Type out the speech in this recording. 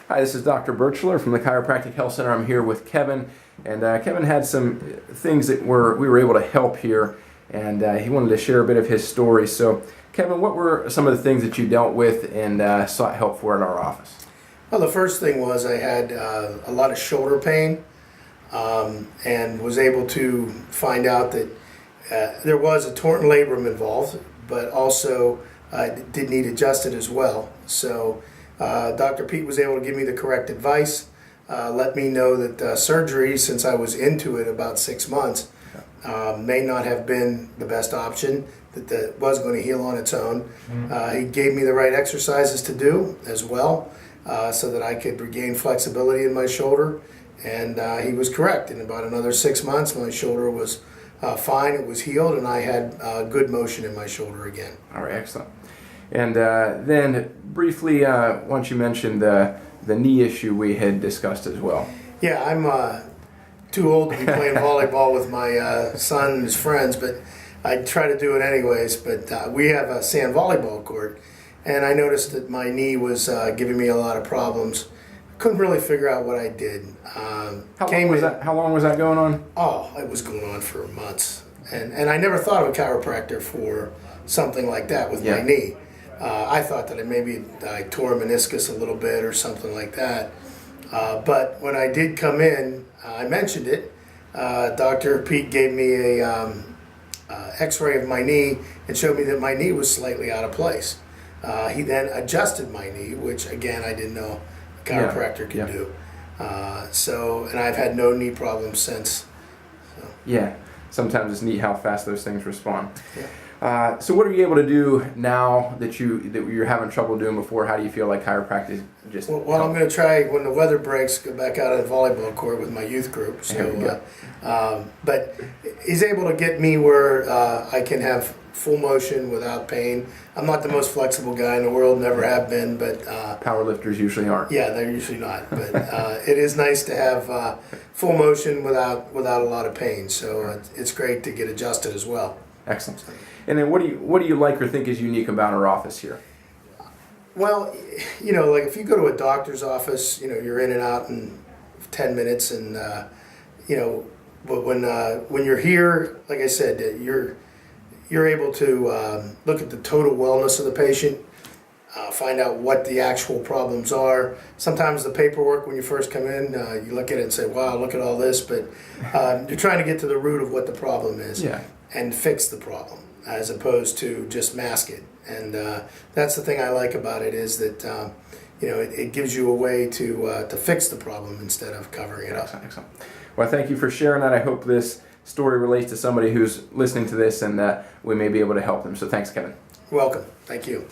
Hi, this is Dr. Birchler from the Chiropractic Health Center. I'm here with Kevin, and Kevin had some things that we were able to help here, and he wanted to share a bit of his story. So, Kevin, what were some of the things that you dealt with and sought help for at our office? Well, the first thing was I had a lot of shoulder pain, and was able to find out that there was a torn labrum involved, but also did need adjusted as well. So Dr. Pete was able to give me the correct advice, let me know that surgery, since I was into it about 6 months, may not have been the best option, that was going to heal on its own. He gave me the right exercises to do as well, so that I could regain flexibility in my shoulder, and he was correct. In about another 6 months, my shoulder was fine, it was healed, and I had good motion in my shoulder again. All right, excellent. And then briefly, once you mentioned the knee issue we had discussed as well. Yeah, I'm too old to be playing volleyball with my son and his friends, but I try to do it anyways. But we have a sand volleyball court, and I noticed that my knee was giving me a lot of problems. Couldn't really figure out what I did. How long was that going on? Oh, it was going on for months, and I never thought of a chiropractor for something like that with my knee. I thought that maybe I tore a meniscus a little bit or something like that. But when I did come in, I mentioned it. Dr. Pete gave me a x-ray of my knee and showed me that my knee was slightly out of place. He then adjusted my knee, which again I didn't know a chiropractor could do. And I've had no knee problems since. So. Yeah, sometimes it's neat how fast those things respond. Yeah. So what are you able to do now that you're having trouble doing before? How do you feel like chiropractic just? Well, I'm going to try when the weather breaks, go back out on the volleyball court with my youth group. So, but he's able to get me where I can have full motion without pain. I'm not the most flexible guy in the world, never have been, but power lifters usually aren't. Yeah, they're usually not. But it is nice to have full motion without a lot of pain. So it's great to get adjusted as well. Excellent. And then what do you like or think is unique about our office here? Well, like if you go to a doctor's office, you're in and out in 10 minutes, and but when you're here, like I said, you're able to look at the total wellness of the patient, find out what the actual problems are. Sometimes the paperwork when you first come in, you look at it and say, "Wow, look at all this," but you're trying to get to the root of what the problem is and fix the problem, as opposed to just mask it. And that's the thing I like about it, is that it gives you a way to fix the problem instead of covering it up. Excellent. Well, thank you for sharing that. I hope this story relates to somebody who's listening to this, and we may be able to help them. So thanks, Kevin. Welcome. Thank you.